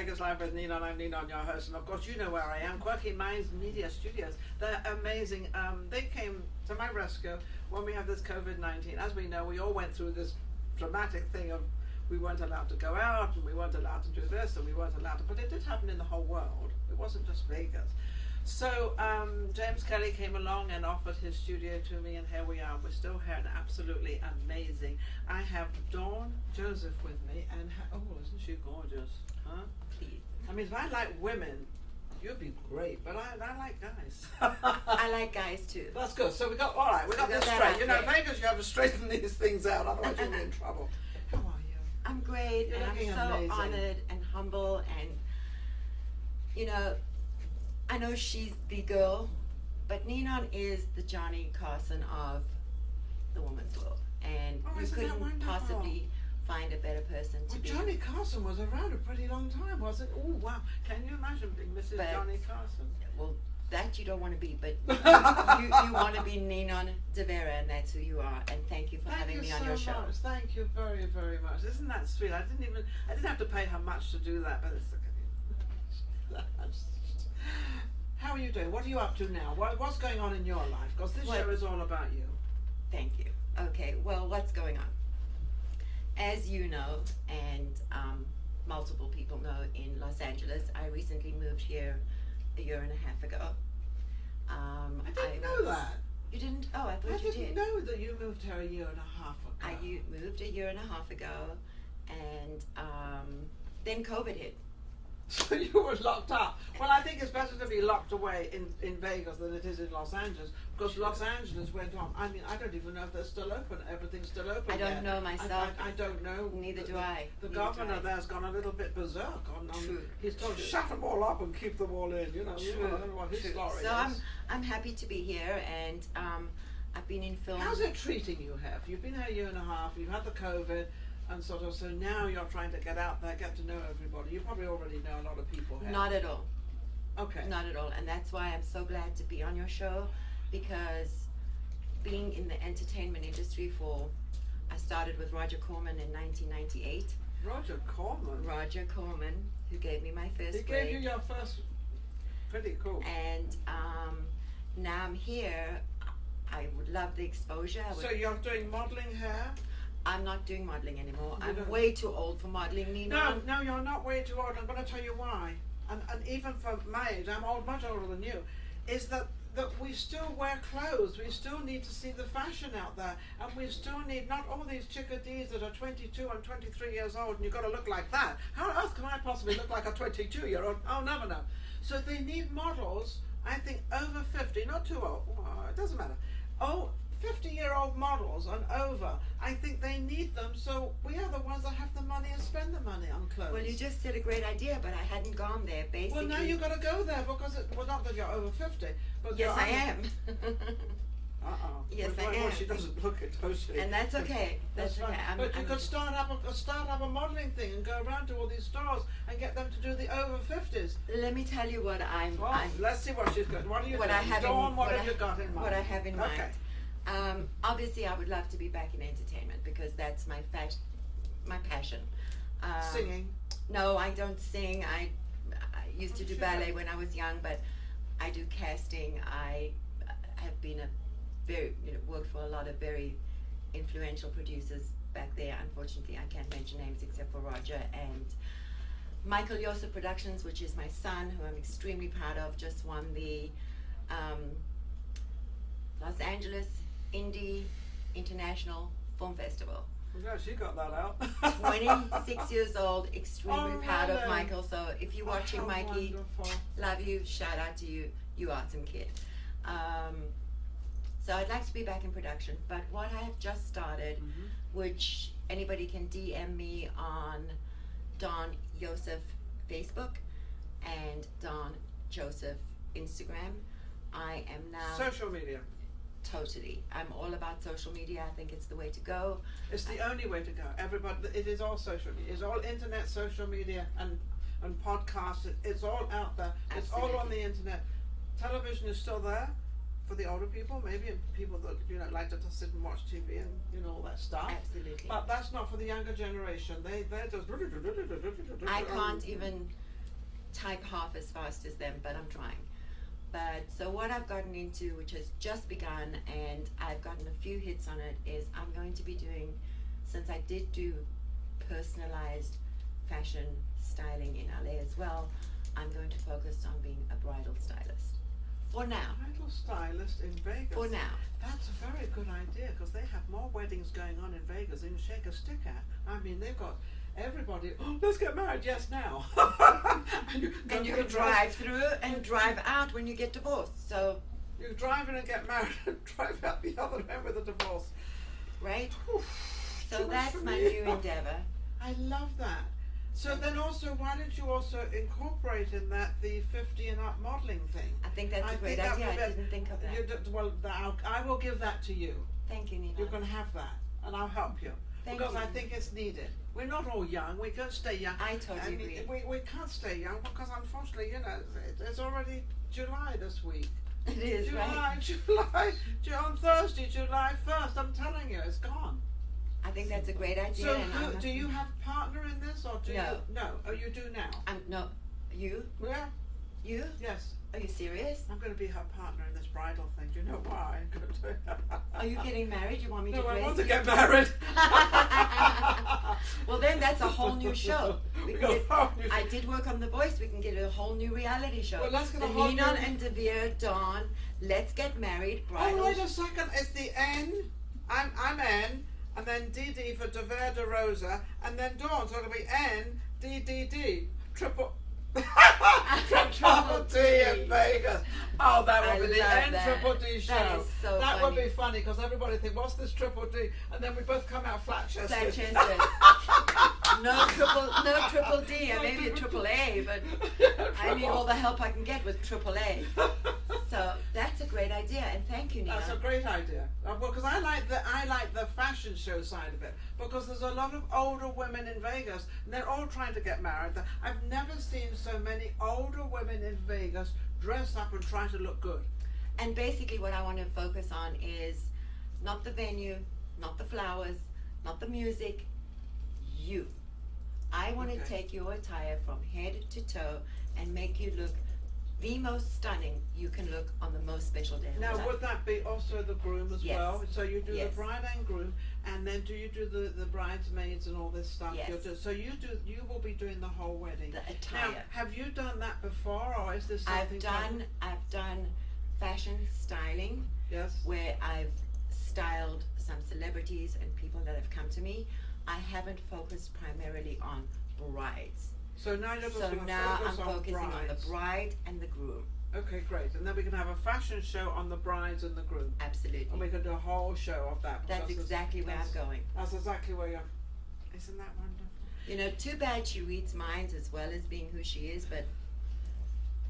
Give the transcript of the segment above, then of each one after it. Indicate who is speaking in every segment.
Speaker 1: Vegas Live with Ninon. I'm Ninon, your host, and of course you know where I am, Quirky Minds Media Studios. They're amazing. They came to my rescue when we had this COVID-19. As we know, we all went through this dramatic thing of we weren't allowed to go out, and we weren't allowed to do this, and we weren't allowed to, but it did happen in the whole world. It wasn't just Vegas. So James Kelly came along and offered his studio to me, and here we are. We're still here, and absolutely amazing. I have Dawn Joseph with me, and oh, isn't she gorgeous? Huh?
Speaker 2: Please.
Speaker 1: I mean, if I like women, you'd be great, but I like guys.
Speaker 2: I like guys too.
Speaker 1: That's good. So we got this straight. You know, Vegas, you have to straighten these things out, otherwise you'll be in trouble. How are you?
Speaker 2: I'm great,
Speaker 1: You're
Speaker 2: and I'm so
Speaker 1: amazing.
Speaker 2: honored and humble, and you know, I know she's the girl, but Ninon is the Johnny Carson of the woman's world, and
Speaker 1: Oh,
Speaker 2: you
Speaker 1: isn't that
Speaker 2: couldn't
Speaker 1: wonderful?
Speaker 2: possibly find a better person to
Speaker 1: Well,
Speaker 2: be.
Speaker 1: Johnny Carson was around a pretty long time, wasn't? Oh wow! Can you imagine being Mrs.
Speaker 2: But-
Speaker 1: Johnny Carson?
Speaker 2: Well, that you don't want to be, but you want to be Ninon De Vera, and that's who you are. And thank you for having me on your show.
Speaker 1: Much. Thank you very, very much. Isn't that sweet? I didn't have to pay her much to do that, but it's okay. How are you doing? What are you up to now? What's going on in your life? Because this show is all about you.
Speaker 2: Thank you. Okay, well, what's going on? As you know, and multiple people know, in Los Angeles, I recently moved here a year and a half ago.
Speaker 1: I didn't know that.
Speaker 2: You didn't? Oh, I thought
Speaker 1: I
Speaker 2: you
Speaker 1: didn't
Speaker 2: did.
Speaker 1: know that you moved here a year and a half ago.
Speaker 2: I moved a year and a half ago, and then COVID hit.
Speaker 1: So you were locked up. Well, I think it's better to be locked away in Vegas than it is in Los Angeles, because Los Angeles went on. I mean, I don't even know if they're still open. Everything's still open.
Speaker 2: I don't know myself.
Speaker 1: I don't know.
Speaker 2: Neither do I.
Speaker 1: The
Speaker 2: Neither
Speaker 1: governor
Speaker 2: do I.
Speaker 1: there's gone a little bit berserk on.
Speaker 2: True.
Speaker 1: He's told
Speaker 2: True.
Speaker 1: shut them all up and keep them all in. You know. I don't know what his
Speaker 2: True.
Speaker 1: story
Speaker 2: So
Speaker 1: is.
Speaker 2: I'm happy to be here, and I've been in film.
Speaker 1: How's it treating you, Hef? You've been here a year and a half. You've had the COVID. And sort of, so now you're trying to get out there, get to know everybody. You probably already know a lot of people here.
Speaker 2: Not at all.
Speaker 1: Okay.
Speaker 2: Not at all. And that's why I'm so glad to be on your show, because being in the entertainment industry I started with Roger Corman in 1998.
Speaker 1: Roger Corman.
Speaker 2: Roger Corman, who gave me my first
Speaker 1: He
Speaker 2: break.
Speaker 1: gave you your first. Pretty cool.
Speaker 2: And now I'm here. I would love the exposure.
Speaker 1: So you're doing modeling hair?
Speaker 2: I'm not doing modeling anymore.
Speaker 1: You
Speaker 2: I'm
Speaker 1: don't-
Speaker 2: way too old for modeling, Ninon.
Speaker 1: No, you're not way too old. I'm going to tell you why. And even for my age, I'm much older than you, is that we still wear clothes. We still need to see the fashion out there. And we still need not all these chickadees that are 22 and 23 years old and you've got to look like that. How else can I possibly look like a 22-year-old? Oh, never know. So they need models, I think, over 50, not too old. Oh, it doesn't matter. Oh, 50-year-old models and over. I think they need them, so we are the ones that have the money and spend the money on clothes.
Speaker 2: Well, you just said a great idea, but I hadn't gone there, basically.
Speaker 1: Well, now you've got to go there because not that you're over 50, but
Speaker 2: Yes,
Speaker 1: you're
Speaker 2: I am. Yes, I am.
Speaker 1: She doesn't look it, does she?
Speaker 2: And that's okay. That's
Speaker 1: fine.
Speaker 2: okay.
Speaker 1: But you could start up a modeling thing and go around to all these stores and get them to do the over 50s.
Speaker 2: Let me tell you what I'm.
Speaker 1: Well, let's see what she's got. What are you
Speaker 2: what
Speaker 1: doing?
Speaker 2: I have
Speaker 1: Dawn,
Speaker 2: in,
Speaker 1: what have you got in mind?
Speaker 2: What I have in
Speaker 1: Okay.
Speaker 2: mind. Obviously, I would love to be back in entertainment because that's my passion.
Speaker 1: Singing.
Speaker 2: No, I don't sing. I used to do ballet when I was young, but I do casting. I have been worked for a lot of very influential producers back there. Unfortunately, I can't mention names except for Roger and Michael Yosef Productions, which is my son, who I'm extremely proud of, just won the Los Angeles Indie International Film Festival.
Speaker 1: Yeah, she got that out.
Speaker 2: 26 years old, extremely
Speaker 1: Oh,
Speaker 2: proud of
Speaker 1: really?
Speaker 2: Michael. So if you're watching,
Speaker 1: How
Speaker 2: Mikey,
Speaker 1: wonderful.
Speaker 2: love you, shout out to you, you awesome kid. So I'd like to be back in production, but what I have just started, which anybody can DM me on Dawn Yosef Facebook and Dawn Joseph Instagram. I am now
Speaker 1: Social media.
Speaker 2: totally. I'm all about social media. I think it's the way to go.
Speaker 1: It's the only way to go. Everybody, it is all social media. It's all internet, social media, and podcasts. It's all out there. It's all on
Speaker 2: Absolutely.
Speaker 1: the internet. Television is still there for the older people, maybe, and people that like to just sit and watch TV and all that stuff.
Speaker 2: Absolutely.
Speaker 1: But that's not for the younger generation. They're just.
Speaker 2: I can't even type half as fast as them, but I'm trying. But so what I've gotten into, which has just begun, and I've gotten a few hits on it, is I'm going to be doing, since I did do personalized fashion styling in LA as well, I'm going to focus on being a bridal stylist. For now.
Speaker 1: Bridal stylist in Vegas.
Speaker 2: For now.
Speaker 1: That's a very good idea, because they have more weddings going on in Vegas than you shake a stick at. I mean, they've got everybody, oh, let's get married, yes, now.
Speaker 2: and you can drive through and drive out when you get divorced. So
Speaker 1: you drive in and get married and drive out the other end with a divorce.
Speaker 2: Right?
Speaker 1: Oof,
Speaker 2: so that's my new endeavor.
Speaker 1: I love that. So then also, why didn't you also incorporate in that the 50 and up modeling thing?
Speaker 2: I think that's a great idea. I didn't think of that.
Speaker 1: Well, I will give that to you.
Speaker 2: Thank you, Ninon.
Speaker 1: You can have that, and I'll help you. Because I think it's needed. We're not all young. We can't stay young.
Speaker 2: I totally agree.
Speaker 1: We can't stay young because unfortunately, you know, it's already July this week.
Speaker 2: It is, right?
Speaker 1: July, on Thursday, July 1st. I'm telling you, it's gone.
Speaker 2: I think that's a great idea.
Speaker 1: So do you have a partner in this, or do you? No. Oh, you do now?
Speaker 2: No. You?
Speaker 1: Yeah.
Speaker 2: You?
Speaker 1: Yes.
Speaker 2: Are you serious?
Speaker 1: I'm going to be her partner in this bridal thing. Do you know why?
Speaker 2: Are you getting married? You want me to
Speaker 1: No, I
Speaker 2: dress
Speaker 1: want to
Speaker 2: you?
Speaker 1: get married.
Speaker 2: Well, then that's a whole new show.
Speaker 1: I
Speaker 2: I did work on The Voice. We can get a whole new reality show.
Speaker 1: Well, let's get
Speaker 2: the
Speaker 1: a whole
Speaker 2: Ninon
Speaker 1: new...
Speaker 2: and Devere, Dawn. Let's get married. Bridal.
Speaker 1: Oh, wait a second. It's the N. I'm N. And then DD for Devere de Rosa. And then Dawn. So it'll be N, DDD. Triple D in Vegas. Oh, that would be the N Triple D show.
Speaker 2: That is so
Speaker 1: that
Speaker 2: funny.
Speaker 1: would be funny because everybody think, what's this Triple D? And then we both come out flat chested.
Speaker 2: Flat chested. No triple D. Maybe a triple A, but I need all the help I can get with triple A. So that's a great idea, and thank you, Ninon.
Speaker 1: That's a great idea. Well, because I like the fashion show side of it, because there's a lot of older women in Vegas, and they're all trying to get married. I've never seen so many older women in Vegas dress up and try to look good.
Speaker 2: And basically what I want to focus on is not the venue, not the flowers, not the music, you. I want to take your attire from head to toe and make you look the most stunning you can look on the most special day of your
Speaker 1: Now,
Speaker 2: life.
Speaker 1: would that be also the groom as well? So you do the bride and groom, and then do you do the bridesmaids and all this stuff?
Speaker 2: Yes.
Speaker 1: So you will be doing the whole wedding.
Speaker 2: The attire.
Speaker 1: Now, have you done that before, or is this something?
Speaker 2: I've done fashion styling.
Speaker 1: Yes.
Speaker 2: Where I've styled some celebrities and people that have come to me. I haven't focused primarily on brides.
Speaker 1: So now you're just
Speaker 2: So
Speaker 1: going to
Speaker 2: now
Speaker 1: focus
Speaker 2: I'm focusing on the bride and the groom.
Speaker 1: Okay, great. And then we can have a fashion show on the brides and the groom.
Speaker 2: Absolutely.
Speaker 1: And we can do a whole show of that.
Speaker 2: That's exactly where I'm going.
Speaker 1: That's exactly where you're. Isn't that wonderful?
Speaker 2: You know, too bad she reads minds as well as being who she is, but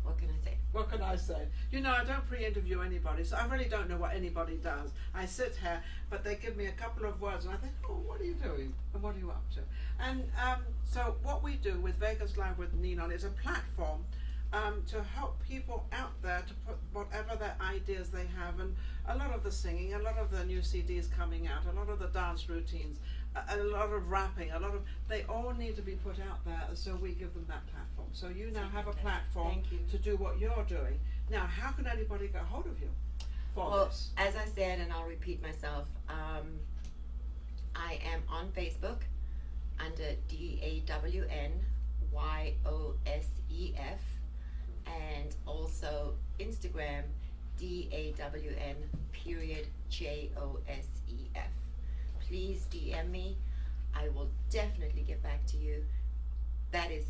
Speaker 2: what can I say?
Speaker 1: What can I say? You know, I don't pre-interview anybody, so I really don't know what anybody does. I sit here, but they give me a couple of words, and I think, oh, what are you doing? And what are you up to? And so what we do with Vegas Live with Ninon is a platform to help people out there to put whatever their ideas they have, and a lot of the singing, a lot of the new CDs coming out, a lot of the dance routines, a lot of rapping, they all need to be put out there, so we give them that platform. So you now have a platform to do what you're doing. Now, how can anybody get hold of you for this?
Speaker 2: As I said, and I'll repeat myself, I am on Facebook under DAWNYOSEF, and also Instagram DAWN_JOSEF. Please DM me. I will definitely get back to you. That is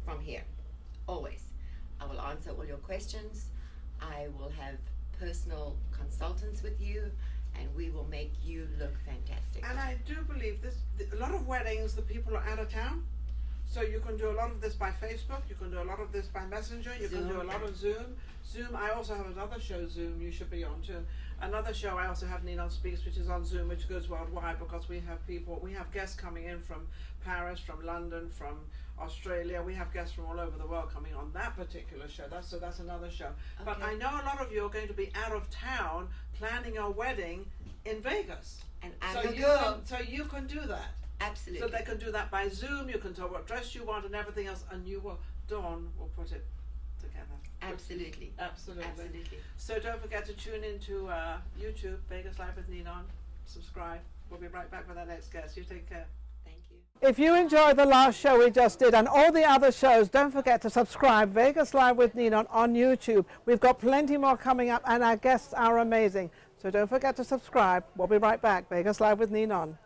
Speaker 2: from here, always. I will answer all your questions. I will have personal consultants with you, and we will make you look fantastic.
Speaker 1: And I do believe this, a lot of weddings, the people are out of town. So you can do a lot of this by Facebook, you can do a lot of this by Messenger, you can do a lot of Zoom. I also have another show, Zoom, you should be on too. Another show I also have, Ninon Speaks, which is on Zoom, which goes worldwide because we have guests coming in from Paris, from London, from Australia. We have guests from all over the world coming on that particular show. That's another show. Okay. But I know a lot of you are going to be out of town planning a wedding in Vegas.
Speaker 2: And I'm
Speaker 1: so you can do that.
Speaker 2: Absolutely.
Speaker 1: So they can do that by Zoom. You can tell what dress you want and everything else, and you will Dawn will put it together.
Speaker 2: Absolutely.
Speaker 1: Absolutely.
Speaker 2: Absolutely.
Speaker 1: So don't forget to tune into YouTube, Vegas Live with Ninon. Subscribe. We'll be right back with our next guest. You take care.
Speaker 2: Thank you.
Speaker 1: If you enjoyed the last show we just did and all the other shows, don't forget to subscribe Vegas Live with Ninon on YouTube. We've got plenty more coming up and our guests are amazing. So don't forget to subscribe. We'll be right back. Vegas Live with Ninon.